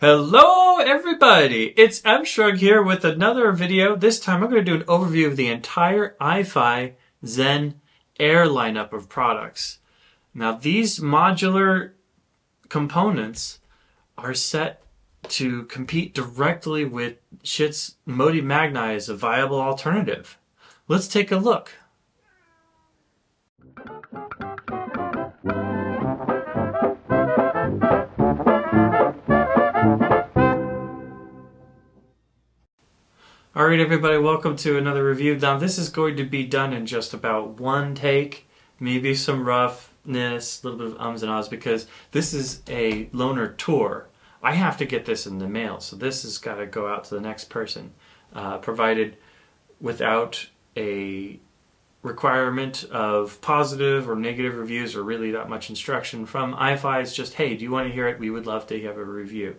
Hello everybody, it's Shrug here with another video. This time I'm going to do an overview of the entire iFi ZEN Air lineup of products. Now these modular components are set to compete directly with Schiit's Modi Magni as a viable alternative. Let's take a look. Alright everybody, welcome to another review. Now this is going to be done in just about one take, maybe some roughness, a little bit of ums and ahs, because this is a loaner tour. I have to get this in the mail, so this has got to go out to the next person, provided without a requirement of positive or negative reviews or really that much instruction from iFi. It's just, hey, do you want to hear it? We would love to have a review.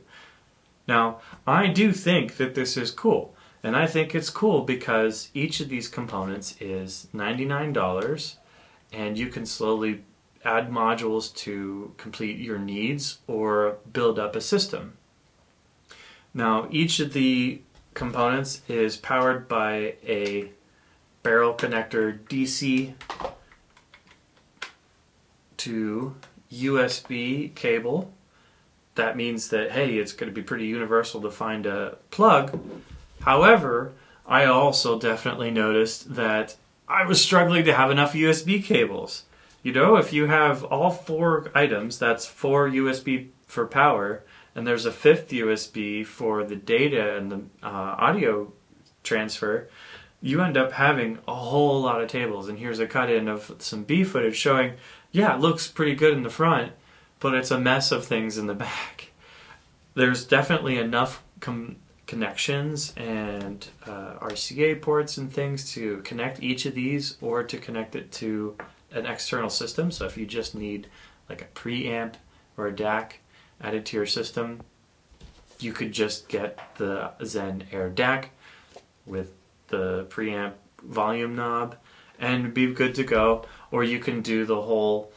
Now, I do think that this is cool. And I think it's cool because each of these components is $99 and you can slowly add modules to complete your needs or build up a system. Now each of the components is powered by a barrel connector DC to USB cable. That means that, hey, it's going to be pretty universal to find a plug. However, I also definitely noticed that I was struggling to have enough USB cables. You know, if you have all four items, that's 4 USB for power, and there's a 5th USB for the data and the audio transfer, you end up having a whole lot of tables. And here's a cut-in of some B footage showing, yeah, it looks pretty good in the front, but it's a mess of things in the back. There's definitely enough connections and RCA ports and things to connect each of these or to connect it to an external system. So if you just need like a preamp or a DAC added to your system, you could just get the ZEN Air DAC with the preamp volume knob and be good to go. Or you can do the whole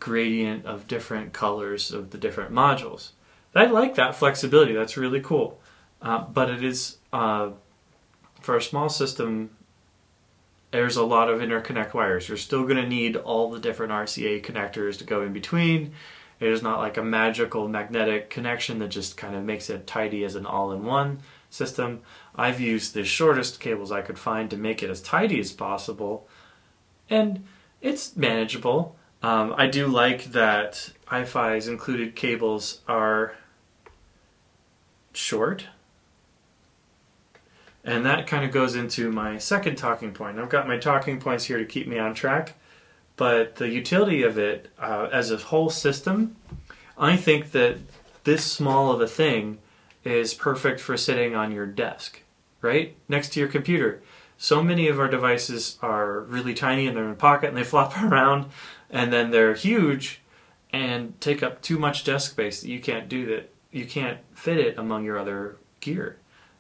gradient of different colors of the different modules. I like that flexibility. That's really cool. But it is, for a small system, there's a lot of interconnect wires. You're still going to need all the different RCA connectors to go in between. It is not like a magical magnetic connection that just kind of makes it tidy as an all-in-one system. I've used the shortest cables I could find to make it as tidy as possible, and it's manageable. I do like that iFi's included cables are short. And that kind of goes into my second talking point. I've got my talking points here to keep me on track, but the utility of it as a whole system, I think that this small of a thing is perfect for sitting on your desk, right? Next to your computer. So many of our devices are really tiny and they're in a pocket and they flop around, and then they're huge and take up too much desk space that you can't fit it among your other gear.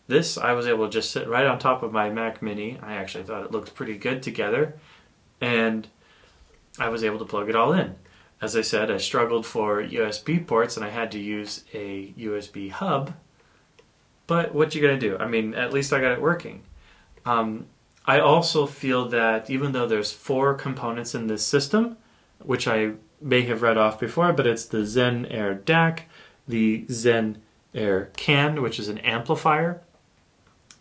This, I was able to just sit right on top of my Mac Mini. I actually thought it looked pretty good together, and I was able to plug it all in. As I said, I struggled for USB ports, and I had to use a USB hub, but what you gonna do? I mean, at least I got it working. I also feel that even though there's 4 components in this system, which I may have read off before, but it's the ZEN Air DAC, the ZEN Air CAN, which is an amplifier,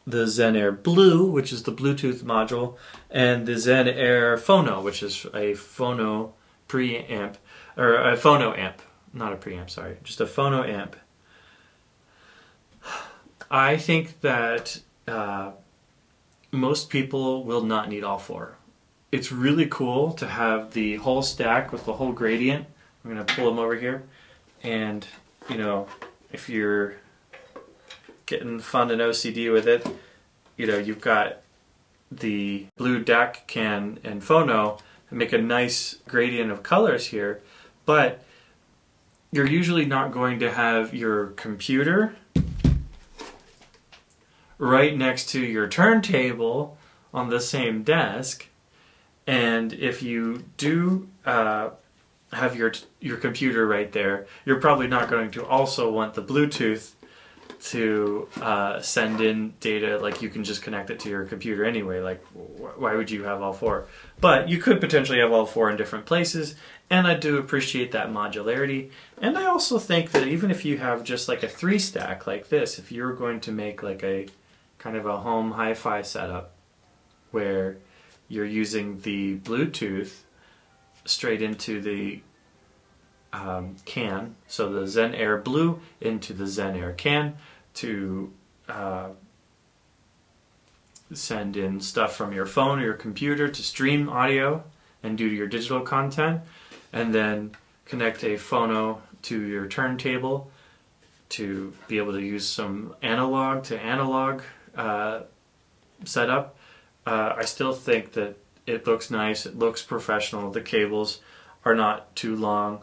the ZEN Air Blue, which is the Bluetooth module, and the ZEN Air Phono, which is a phono preamp, or a phono amp, not a preamp, sorry, just a phono amp. I think that most people will not need all 4. It's really cool to have the whole stack with the whole gradient. I'm going to pull them over here, and you know, if you're getting fun and OCD with it, you know, you've got the blue DAC, CAN, and phono and make a nice gradient of colors here, but you're usually not going to have your computer right next to your turntable on the same desk. And if you do have your computer right there, you're probably not going to also want the Bluetooth to send in data. Like, you can just connect it to your computer anyway. Like, why would you have all four? But you could potentially have all four in different places, and I do appreciate that modularity. And I also think that even if you have just like a 3-stack like this, if you're going to make like a kind of a home hi-fi setup where you're using the Bluetooth straight into the CAN, so the ZEN Air Blue into the ZEN Air CAN to send in stuff from your phone or your computer to stream audio and do your digital content, and then connect a phono to your turntable to be able to use some analog to analog setup. I still think that it looks nice, it looks professional, the cables are not too long.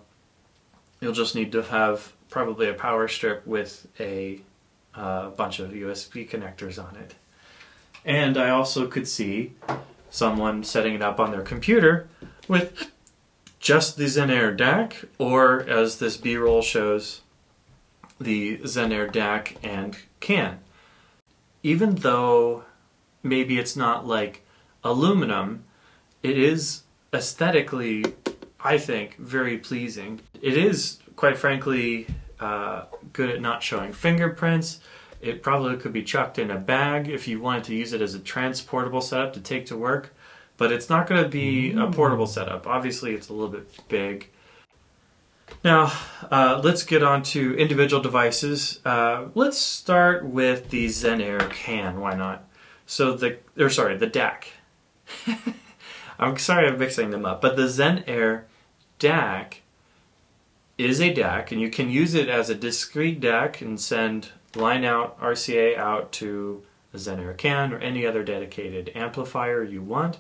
You'll just need to have probably a power strip with a bunch of USB connectors on it. And I also could see someone setting it up on their computer with just the ZEN Air DAC, or as this B-roll shows, the ZEN Air DAC and CAN. Even though maybe it's not like aluminum, it is aesthetically, I think, very pleasing. It is, quite frankly, good at not showing fingerprints. It probably could be chucked in a bag if you wanted to use it as a transportable setup to take to work, but it's not going to be a portable setup. Obviously, it's a little bit big. Now, let's get on to individual devices. Let's start with the ZEN Air CAN. Why not? So the DAC. I'm sorry I'm mixing them up, but the ZEN Air DAC is a DAC, and you can use it as a discrete DAC and send line out RCA out to a ZEN Air CAN or any other dedicated amplifier you want.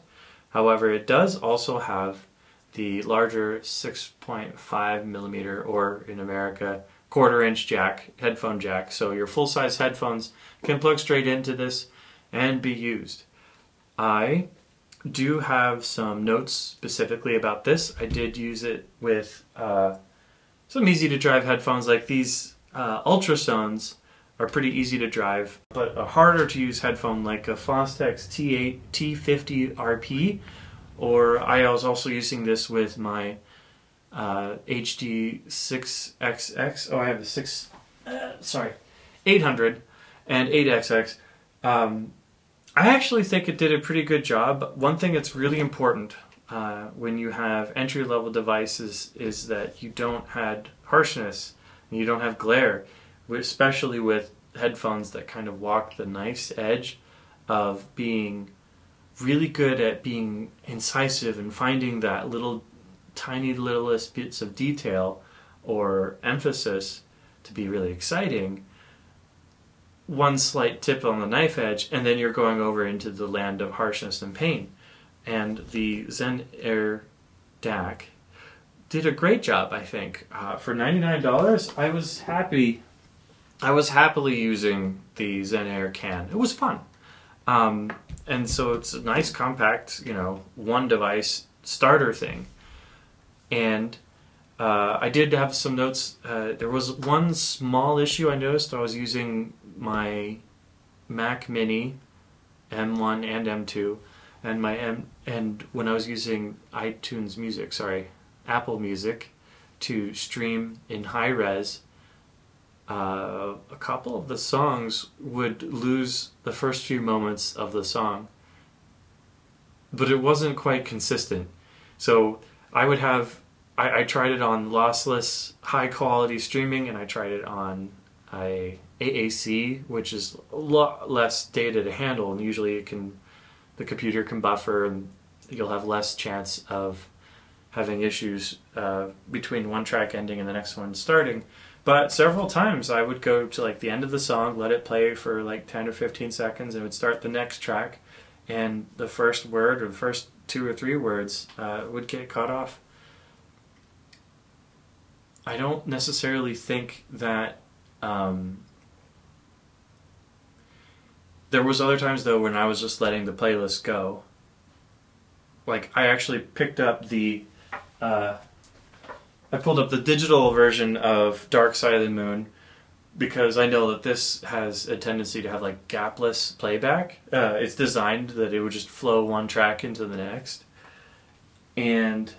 However, it does also have the larger 6.5 millimeter, or in America, 1/4-inch jack, headphone jack. So your full-size headphones can plug straight into this and be used. I do have some notes specifically about this. I did use it with some easy-to-drive headphones. Like these Ultrasones are pretty easy to drive, but a harder-to-use headphone like a Fostex T8 T50 RP, or I was also using this with my HD 6XX. Oh, I have the 800 and 8XX. I actually think it did a pretty good job. One thing that's really important when you have entry-level devices is that you don't have harshness and you don't have glare, especially with headphones that kind of walk the nice edge of being really good at being incisive and finding that tiny littlest bits of detail or emphasis to be really exciting. One slight tip on the knife edge, and then you're going over into the land of harshness and pain. And the ZEN Air DAC did a great job, I think. For $99, I was happy. I was happily using the ZEN Air CAN. It was fun. And so it's a nice compact, one device starter thing. And I did have some notes. There was one small issue I noticed. I was using my Mac Mini M1 and M2, and when I was using iTunes Music, Apple Music, to stream in high res, a couple of the songs would lose the first few moments of the song, but it wasn't quite consistent. So I tried it on lossless, high quality streaming, and I tried it on AAC, which is a lot less data to handle, and usually the computer can buffer, and you'll have less chance of having issues between one track ending and the next one starting. But several times I would go to the end of the song, let it play for 10 or 15 seconds, and it would start the next track, and the first word or the first 2 or 3 words would get cut off. I don't necessarily think that there was other times though when I was just letting the playlist go. I actually picked up the I pulled up the digital version of Dark Side of the Moon because I know that this has a tendency to have like gapless playback. It's designed that it would just flow one track into the next. And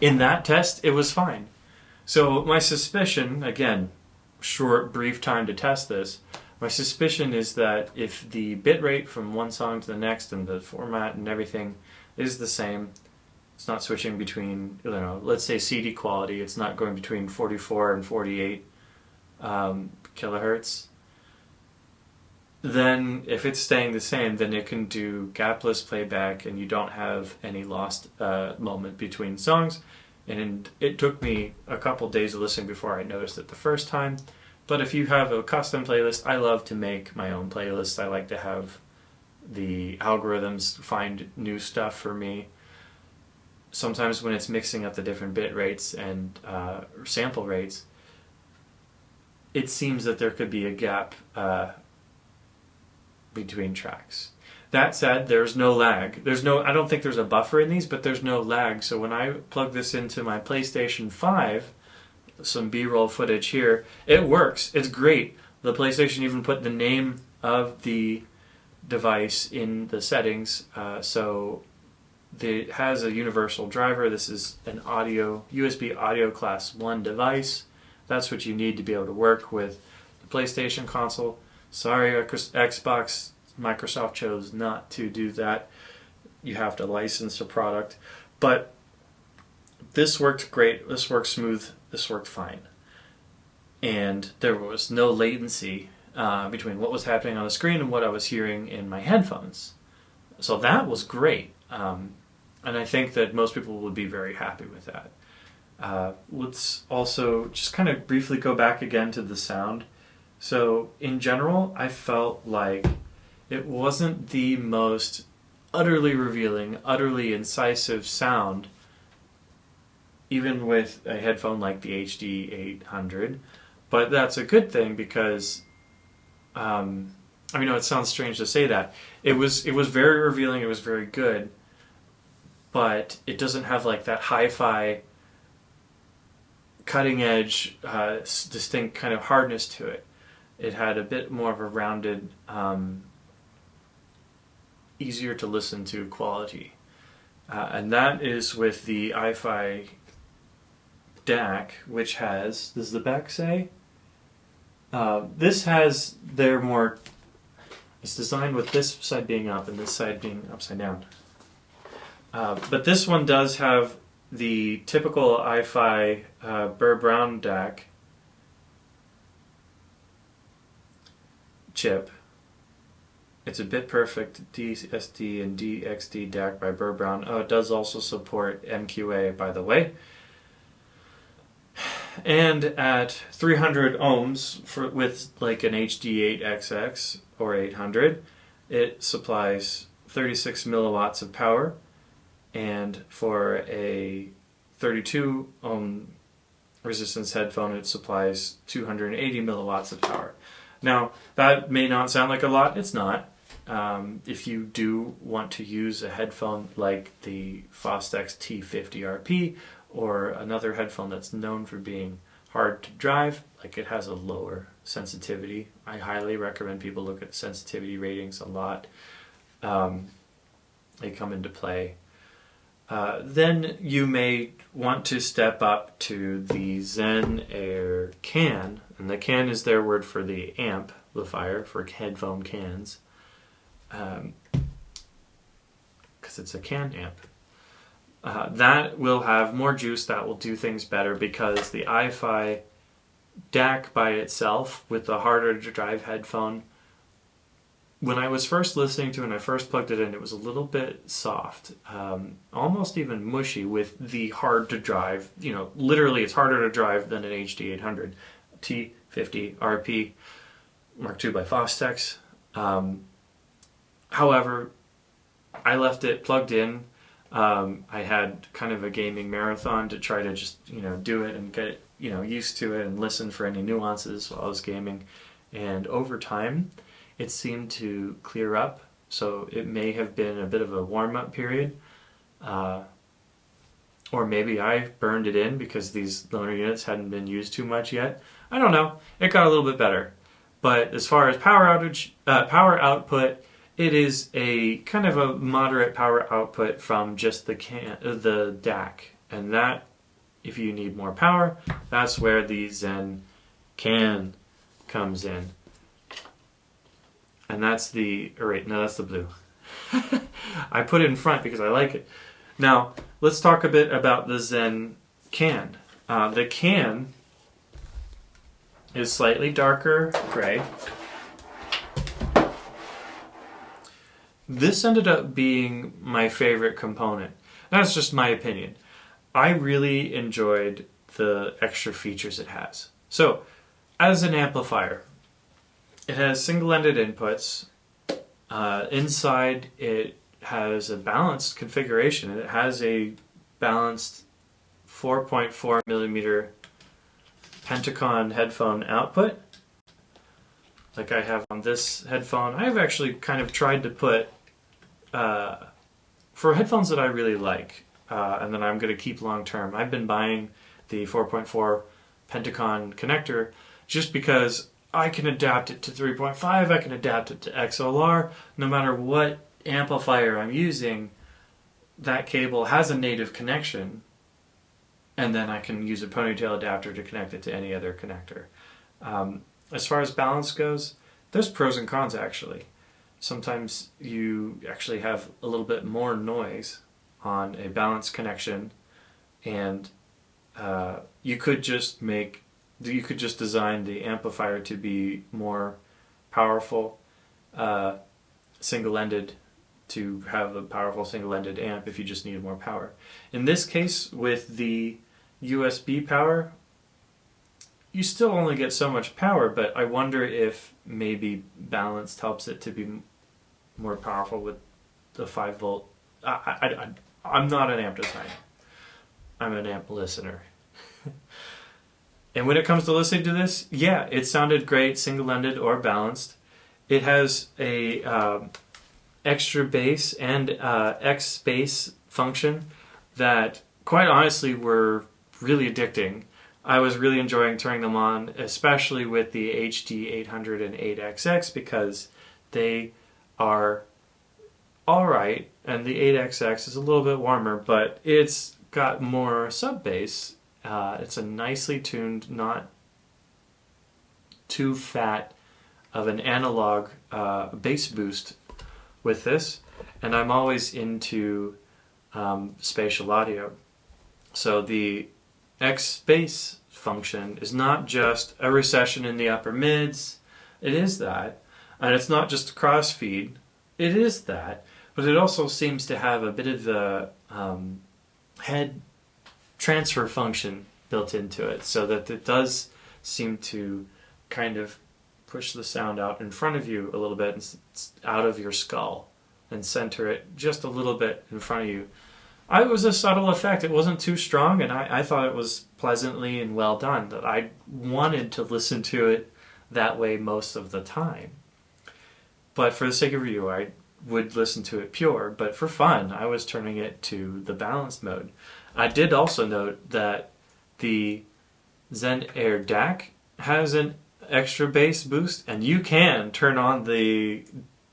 in that test, it was fine. So my suspicion, again, short, brief time to test this, my suspicion is that if the bit rate from one song to the next and the format and everything is the same, it's not switching between, you know, let's say CD quality, it's not going between 44 and 48 kilohertz, then if it's staying the same, then it can do gapless playback and you don't have any lost moment between songs. And it took me a couple days of listening before I noticed it the first time. But if you have a custom playlist, I love to make my own playlists. I like to have the algorithms find new stuff for me. Sometimes when it's mixing up the different bit rates and sample rates, it seems that there could be a gap between tracks. That said, there's no lag. I don't think there's a buffer in these, but there's no lag. So when I plug this into my PlayStation 5, some B-roll footage here, it works. It's great. The PlayStation even put the name of the device in the settings, so it has a universal driver. This is an USB audio class 1 device. That's what you need to be able to work with the PlayStation console. Sorry, Xbox, Microsoft chose not to do that. You have to license a product. But this worked great. This worked smooth. This worked fine. And there was no latency between what was happening on the screen and what I was hearing in my headphones. So that was great. And I think that most people would be very happy with that. Let's also just kind of briefly go back again to the sound. So in general, I felt like it wasn't the most utterly revealing, utterly incisive sound, even with a headphone like the HD 800. But that's a good thing because, I know it sounds strange to say that. It was very revealing, it was very good, but it doesn't have like that hi-fi, cutting edge, distinct kind of hardness to it. It had a bit more of a rounded, easier to listen to quality. And that is with the iFi DAC, which has, does the back say? This has it's designed with this side being up and this side being upside down. But this one does have the typical iFi Burr Brown DAC chip. It's a bit perfect DSD and DXD DAC by Burr Brown. Oh, it does also support MQA, by the way. And at 300 ohms with like an HD8XX or 800, it supplies 36 milliwatts of power. And for a 32 ohm resistance headphone, it supplies 280 milliwatts of power. Now, that may not sound like a lot. It's not. If you do want to use a headphone like the Fostex T50RP or another headphone that's known for being hard to drive, like it has a lower sensitivity, I highly recommend people look at sensitivity ratings a lot. They come into play. Then you may want to step up to the ZEN Air CAN, and the CAN is their word for the amplifier for headphone cans, because it's a CAN amp. That will have more juice, that will do things better, because the iFi DAC by itself with the harder to drive headphone, when I was first listening to it and I first plugged it in, it was a little bit soft, almost even mushy with the hard to drive. You know, literally it's harder to drive than an HD 800 T50RP Mark II by Fostex. However, I left it plugged in. I had kind of a gaming marathon to try to just, do it and get, used to it and listen for any nuances while I was gaming. And over time, it seemed to clear up, so it may have been a bit of a warm-up period. Or maybe I burned it in because these loaner units hadn't been used too much yet. I don't know. It got a little bit better. But as far as power output, it is a kind of a moderate power output from just the DAC. And that, if you need more power, that's where the ZEN CAN comes in. And that's the, or wait, no, that's the blue. I put it in front because I like it. Now, let's talk a bit about the ZEN CAN. The CAN is slightly darker gray. This ended up being my favorite component. That's just my opinion. I really enjoyed the extra features it has. So, as an amplifier, it has single-ended inputs. Inside, it has a balanced configuration. It has a balanced 4.4 millimeter Pentacon headphone output, like I have on this headphone. I've actually kind of tried to put, for headphones that I really like, and that I'm going to keep long term, I've been buying the 4.4 Pentacon connector just because I can adapt it to 3.5, I can adapt it to XLR, no matter what amplifier I'm using, that cable has a native connection, and then I can use a ponytail adapter to connect it to any other connector. As far as balance goes, there's pros and cons actually. Sometimes you actually have a little bit more noise on a balanced connection, and you could just design the amplifier to be more powerful, single-ended, to have a powerful single-ended amp if you just need more power. In this case, with the USB power, you still only get so much power, but I wonder if maybe balanced helps it to be more powerful with the 5 volt. I'm not an amp designer. I'm an amp listener. And when it comes to listening to this, yeah, it sounded great, single-ended or balanced. It has a extra bass and X bass function that, quite honestly, were really addicting. I was really enjoying turning them on, especially with the HD800 and 8XX, because they are alright, and the 8XX is a little bit warmer, but it's got more sub-bass. It's a nicely tuned, not too fat of an analog bass boost with this, and I'm always into spatial audio. So the X bass function is not just a recession in the upper mids, it is that, and it's not just a crossfeed, it is that, but it also seems to have a bit of the head transfer function built into it, so that it does seem to kind of push the sound out in front of you a little bit, and out of your skull, and center it just a little bit in front of you. It was a subtle effect. It wasn't too strong, and I thought it was pleasantly and well done. That I wanted to listen to it that way most of the time. But for the sake of review, I would listen to it pure, but for fun, I was turning it to the balanced mode. I did also note that the ZEN Air DAC has an extra bass boost, and you can turn on the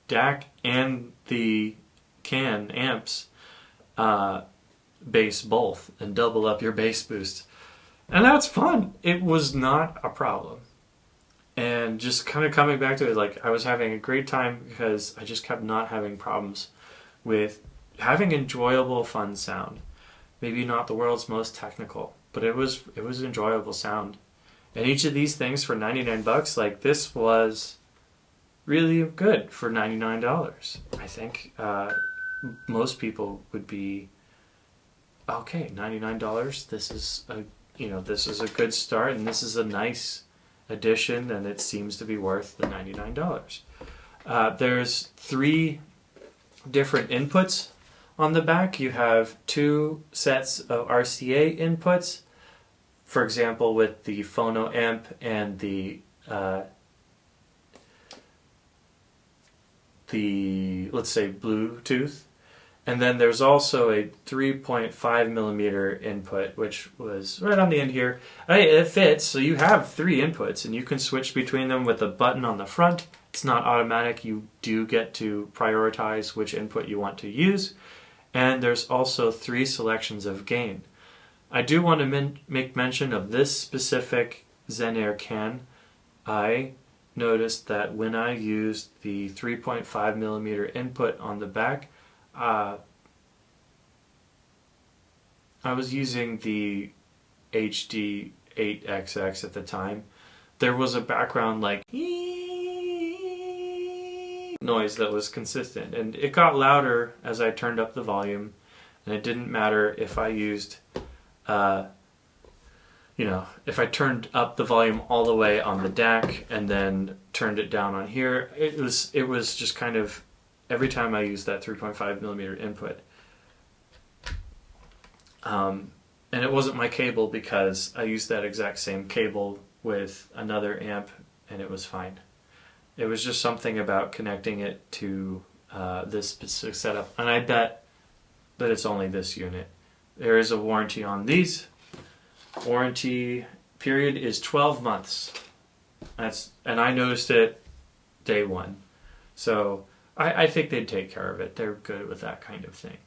DAC and the CAN amps bass both and double up your bass boost, and that's fun. It was not a problem, and just kind of coming back to it, like, I was having a great time because I just kept not having problems with having enjoyable, fun sound. Maybe not the world's most technical, but it was enjoyable sound. And each of these things for 99 bucks, like, this was really good for $99. I think most people would be, okay, $99, this is a good start, and this is a nice addition, and it seems to be worth the $99. There's 3 different inputs on the back. You have 2 sets of RCA inputs, for example with the Phono amp and the let's say Bluetooth, And then there's also a 3.5 millimeter input, which was right on the end here. It fits, so you have 3 inputs, and you can switch between them with a button on the front. It's not automatic. You do get to prioritize which input you want to use. And there's also 3 selections of gain. I do want to make mention of this specific ZEN Air CAN. I noticed that when I used the 3.5 millimeter input on the back, I was using the HD 8XX at the time. There was a background like noise that was consistent, and it got louder as I turned up the volume, and it didn't matter if I used if I turned up the volume all the way on the DAC and then turned it down on here. It was just kind of every time I used that 3.5 millimeter input. And it wasn't my cable, because I used that exact same cable with another amp and it was fine. It was just something about connecting it to this specific setup, and I bet that it's only this unit. There is a warranty on these. Warranty period is 12 months. And I noticed it day 1. So I think they'd take care of it. They're good with that kind of thing.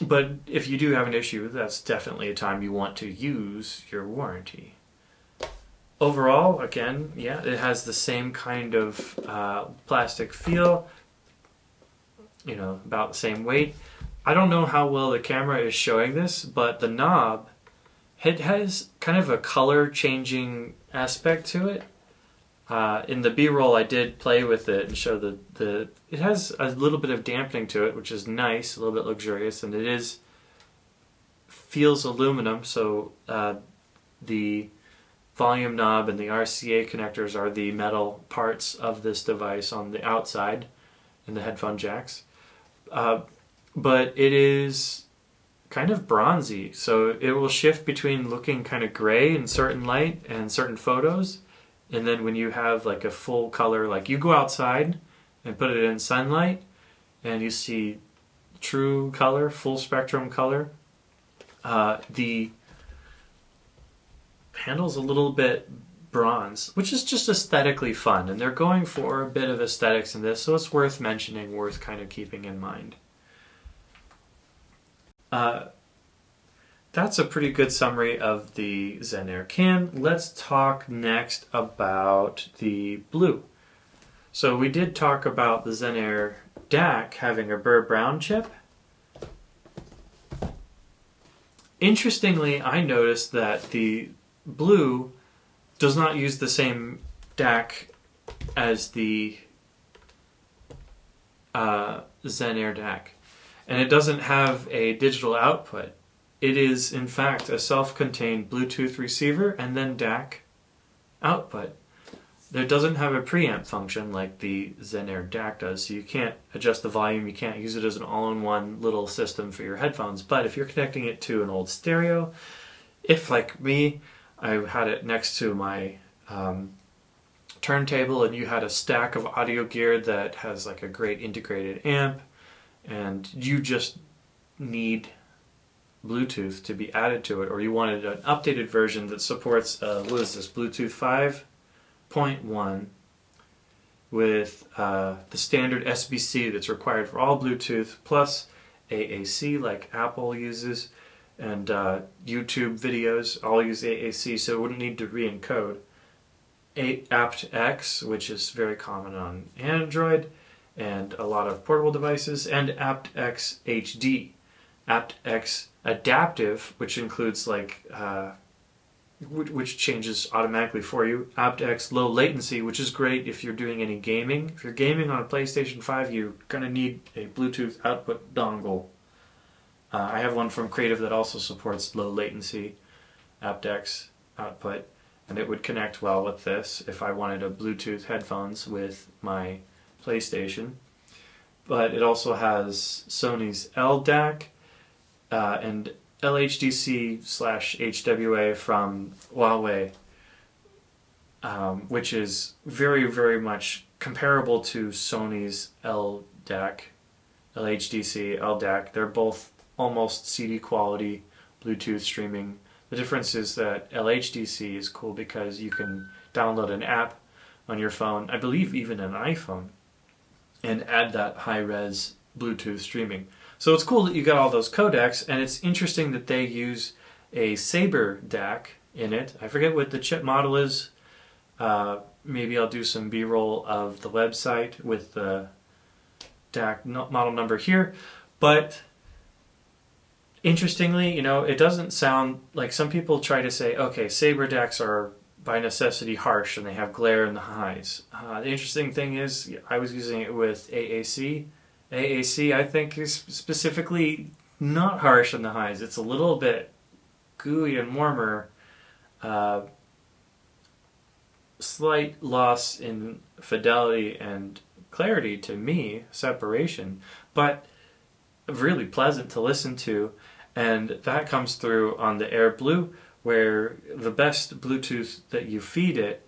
But if you do have an issue, that's definitely a time you want to use your warranty. Overall, again, yeah, it has the same kind of plastic feel, about the same weight. I don't know how well the camera is showing this, but the knob, it has kind of a color changing aspect to it. In the B-roll I did play with it and show it has a little bit of dampening to it, which is nice, a little bit luxurious, and it feels aluminum, so the volume knob and the RCA connectors are the metal parts of this device on the outside in the headphone jacks. But it is kind of bronzy, so it will shift between looking kind of gray in certain light and certain photos, and then when you have like a full color, like you go outside and put it in sunlight and you see true color, full spectrum color. The handle's a little bit bronze, which is just aesthetically fun, and they're going for a bit of aesthetics in this, so it's worth mentioning, worth kind of keeping in mind. That's a pretty good summary of the ZEN Air CAN. Let's talk next about the Blue. So we did talk about the ZEN Air DAC having a Burr Brown chip. Interestingly, I noticed that the Blue does not use the same DAC as the ZEN Air DAC. And it doesn't have a digital output. It is, in fact, a self-contained Bluetooth receiver and then DAC output. It doesn't have a preamp function like the ZEN Air DAC does, so you can't adjust the volume, you can't use it as an all-in-one little system for your headphones. But if you're connecting it to an old stereo, if, like me, I had it next to my turntable and you had a stack of audio gear that has like a great integrated amp, and you just need Bluetooth to be added to it, or you wanted an updated version that supports, what is this, Bluetooth 5.1 with the standard SBC that's required for all Bluetooth, plus AAC like Apple uses, and YouTube videos all use AAC, so it wouldn't need to re-encode. aptX, which is very common on Android and a lot of portable devices, and aptX HD. aptX Adaptive, which includes like which changes automatically for you. aptX Low Latency, which is great if you're doing any gaming. If you're gaming on a PlayStation 5, you're going to need a Bluetooth output dongle. I have one from Creative that also supports low latency aptX output, and it would connect well with this if I wanted a Bluetooth headphones with my PlayStation. But it also has Sony's LDAC and LHDC/HWA from Huawei, which is very, very much comparable to Sony's LHDC, LDAC. They're both almost CD quality Bluetooth streaming. The difference is that LHDC is cool because you can download an app on your phone, I believe even an iPhone, and add that high-res Bluetooth streaming. So it's cool that you got all those codecs, and it's interesting that they use a Sabre DAC in it. I forget what the chip model is. Maybe I'll do some B-roll of the website with the DAC model number here. But interestingly, it doesn't sound like some people try to say, okay, Sabre DACs are by necessity harsh and they have glare in the highs. The interesting thing is I was using it with AAC. AAC, I think, is specifically not harsh in the highs. It's a little bit gooey and warmer. Slight loss in fidelity and clarity to me, separation, but really pleasant to listen to, and that comes through on the Air Blue, where the best Bluetooth that you feed it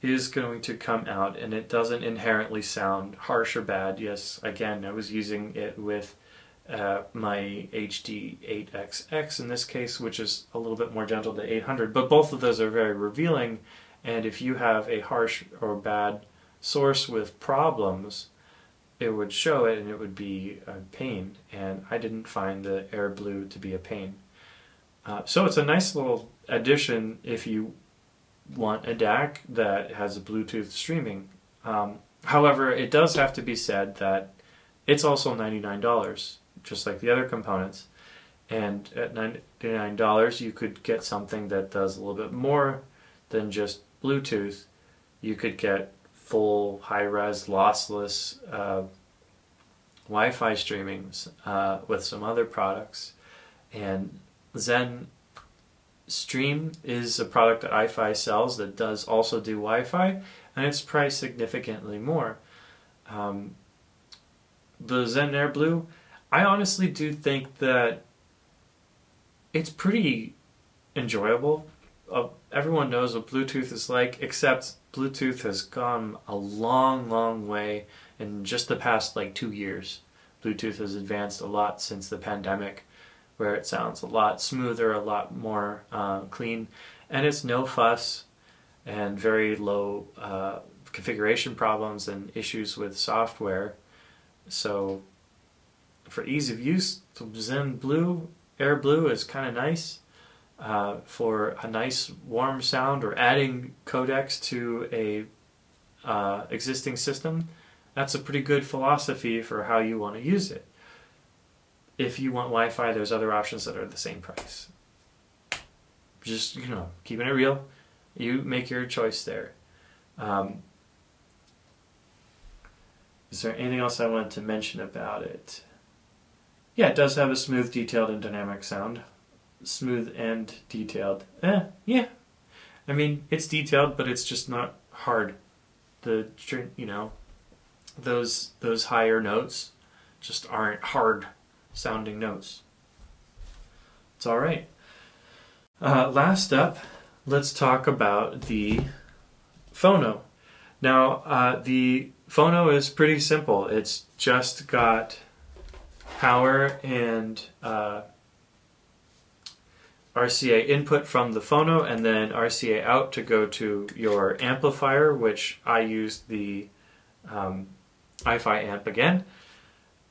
is going to come out, and it doesn't inherently sound harsh or bad. Yes, again, I was using it with my HD8XX in this case, which is a little bit more gentle than 800, but both of those are very revealing. And if you have a harsh or bad source with problems, it would show it and it would be a pain. And I didn't find the Air Blue to be a pain. So it's a nice little addition if you want a DAC that has a Bluetooth streaming. However, it does have to be said that it's also $99, just like the other components. And at $99, you could get something that does a little bit more than just Bluetooth. You could get full high-res lossless Wi-Fi streamings with some other products. And ZEN Stream is a product that iFi sells that does also do Wi-Fi, and it's priced significantly more. The ZEN Air Blue, I honestly do think that it's pretty enjoyable. Everyone knows what Bluetooth is like, except Bluetooth has gone a long, long way in just the past 2 years. Bluetooth has advanced a lot since the pandemic, where it sounds a lot smoother, a lot more clean, and it's no fuss and very low configuration problems and issues with software. So for ease of use, the ZEN Blue, Air Blue is kind of nice. For a nice warm sound or adding codecs to a existing system, that's a pretty good philosophy for how you want to use it. If you want Wi-Fi, there's other options that are the same price. Just, keeping it real, you make your choice there. Is there anything else I wanted to mention about it? Yeah, it does have a smooth, detailed, and dynamic sound. Smooth and detailed. Yeah. I mean, it's detailed, but it's just not hard. Those higher notes just aren't hard sounding notes. It's all right. Last up, let's talk about the Phono. Now, the Phono is pretty simple. It's just got power and RCA input from the Phono, and then RCA out to go to your amplifier, which I used the iFi amp again.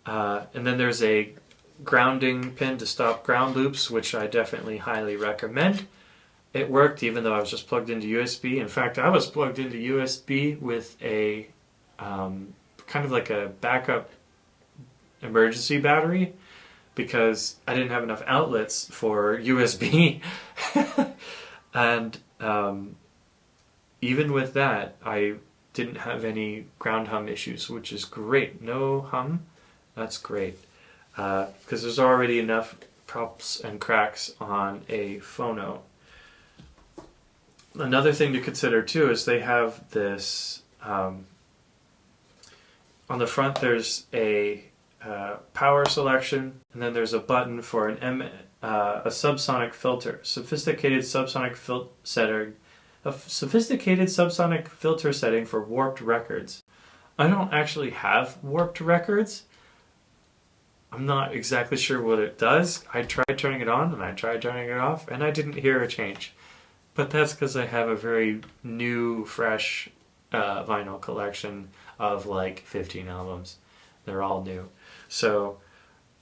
And then there's a grounding pin to stop ground loops, which I definitely highly recommend. It worked even though I was just plugged into USB. In fact, I was plugged into USB with a kind of like a backup emergency battery, because I didn't have enough outlets for USB. And even with that, I didn't have any ground hum issues, which is great. No hum, that's great. Because there's already enough props and cracks on a Phono. Another thing to consider too is they have this, on the front there's a power selection, and then there's a button for a subsonic filter, sophisticated subsonic filter setting for warped records. I don't actually have warped records. I'm not exactly sure what it does. I tried turning it on and I tried turning it off, and I didn't hear a change. But that's because I have a very new, fresh vinyl collection of like 15 albums. They're all new. So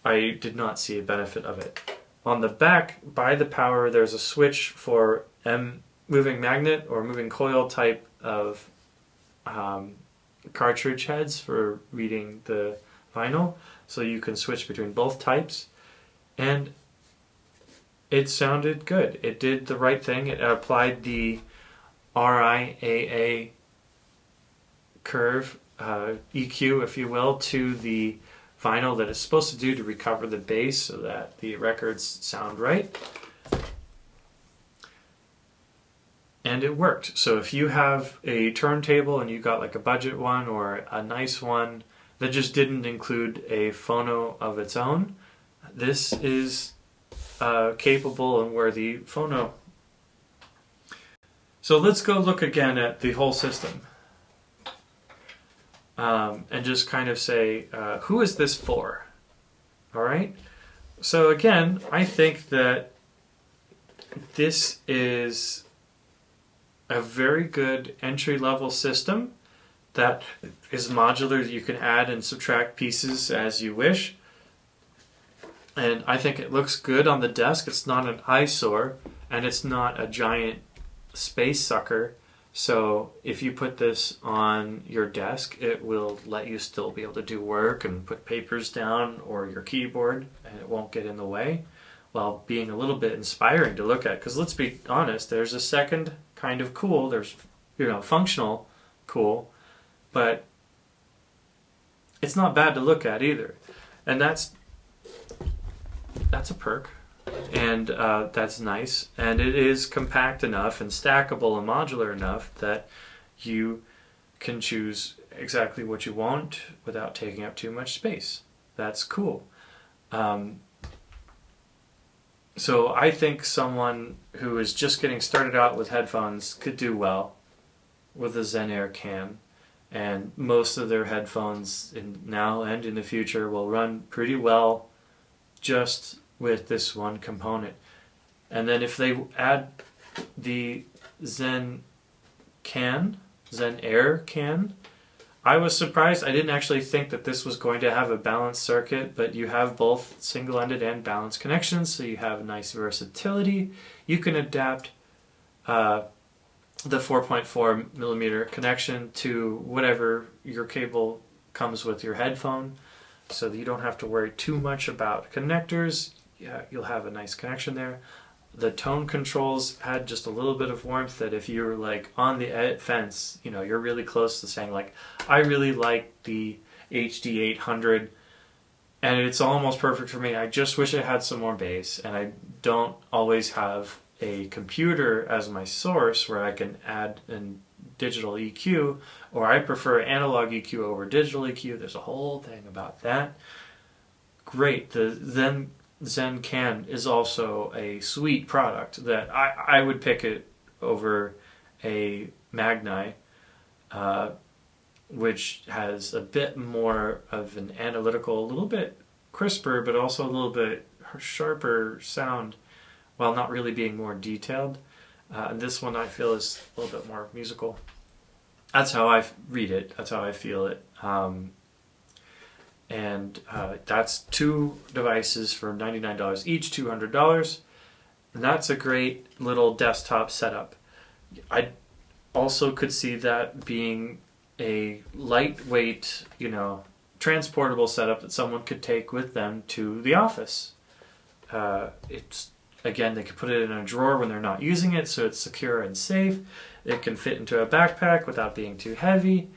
I did not see a benefit of it. On the back, by the power, there's a switch for moving magnet or moving coil type of cartridge heads for reading the vinyl. So you can switch between both types. And it sounded good. It did the right thing. It applied the RIAA curve, EQ, if you will, to the vinyl that it's supposed to do to recover the bass so that the records sound right. And it worked. So if you have a turntable and you got like a budget one or a nice one that just didn't include a phono of its own, this is capable and worthy phono. So let's go look again at the whole system. And just kind of say, who is this for? All right. So again, I think that this is a very good entry-level system that is modular. You can add and subtract pieces as you wish. And I think it looks good on the desk. It's not an eyesore, and it's not a giant space sucker. So if you put this on your desk, it will let you still be able to do work and put papers down or your keyboard, and it won't get in the way, while being a little bit inspiring to look at. Because let's be honest, there's a second kind of cool. There's, functional cool, but it's not bad to look at either. And that's a perk. And that's nice, and it is compact enough and stackable and modular enough that you can choose exactly what you want without taking up too much space. That's cool. So I think someone who is just getting started out with headphones could do well with the ZEN Air CAN, and most of their headphones now and in the future will run pretty well just with this one component. And then if they add the ZEN CAN, ZEN Air CAN, I was surprised. I didn't actually think that this was going to have a balanced circuit, but you have both single-ended and balanced connections, so you have a nice versatility. You can adapt the 4.4 millimeter connection to whatever your cable comes with your headphone, so that you don't have to worry too much about connectors. Yeah, you'll have a nice connection there. The tone controls had just a little bit of warmth that if you're like on the fence, you're really close to saying like, I really like the HD 800 and it's almost perfect for me. I just wish it had some more bass, and I don't always have a computer as my source where I can add a digital EQ, or I prefer analog EQ over digital EQ. There's a whole thing about that. Great. The ZEN CAN is also a sweet product that I would pick it over a Magni, which has a bit more of an analytical, a little bit crisper, but also a little bit sharper sound, while not really being more detailed. And this one I feel is a little bit more musical. That's how I read it. That's how I feel it. And that's two devices for $99 each, $200. And that's a great little desktop setup. I also could see that being a lightweight, transportable setup that someone could take with them to the office. It's, again, they could put it in a drawer when they're not using it, so it's secure and safe. It can fit into a backpack without being too heavy.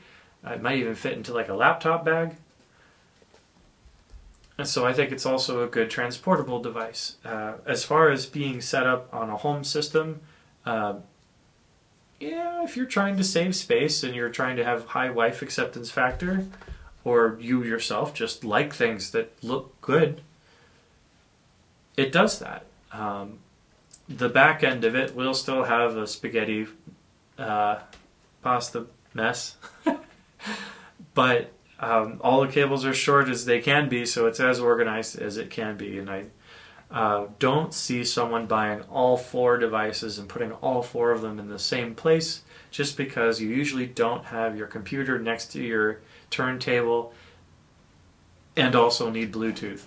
It might even fit into like a laptop bag. And so I think it's also a good transportable device. As far as being set up on a home system, if you're trying to save space and you're trying to have high wife acceptance factor, or you yourself just like things that look good, it does that. The back end of it will still have a spaghetti pasta mess. but all the cables are short as they can be, so it's as organized as it can be. And I don't see someone buying all 4 devices and putting all 4 of them in the same place, just because you usually don't have your computer next to your turntable and also need Bluetooth.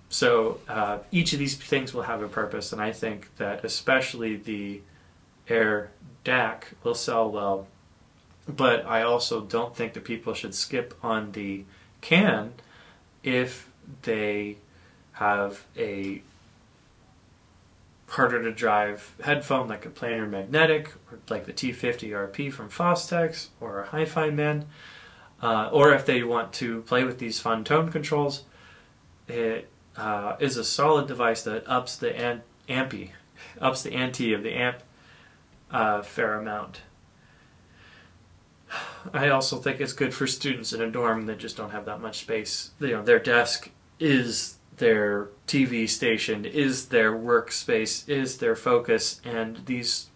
So each of these things will have a purpose, and I think that especially the Air DAC will sell well. But I also don't think that people should skip on the CAN if they have a harder to drive headphone like a planar magnetic, or like the T50 RP from Fostex, or a iFi Man, or if they want to play with these fun tone controls. It is a solid device that ups the ante of the amp fair amount. I also think it's good for students in a dorm that just don't have that much space. You know, their desk is their TV station, is their workspace, is their focus, and these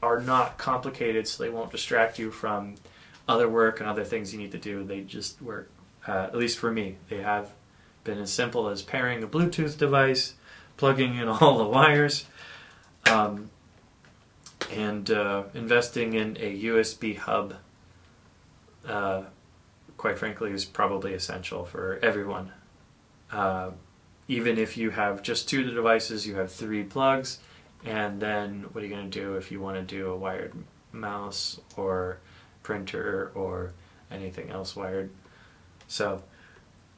are not complicated, so they won't distract you from other work and other things you need to do. They just work, at least for me, they have been as simple as pairing a Bluetooth device, plugging in all the wires, and investing in a USB hub, quite frankly, is probably essential for everyone. Even if you have just 2 devices, you have 3 plugs, and then what are you going to do if you want to do a wired mouse or printer or anything else wired? So,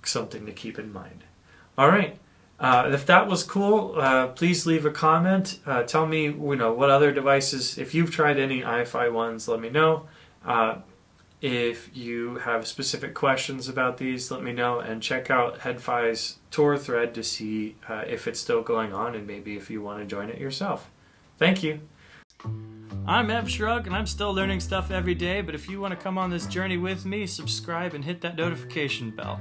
something to keep in mind. All right. If that was cool, please leave a comment. Tell me, what other devices. If you've tried any iFi ones, let me know. If you have specific questions about these, let me know. And check out HeadFi's Tor thread to see if it's still going on, and maybe if you want to join it yourself. Thank you. I'm Ev Shrug, and I'm still learning stuff every day. But if you want to come on this journey with me, subscribe and hit that notification bell.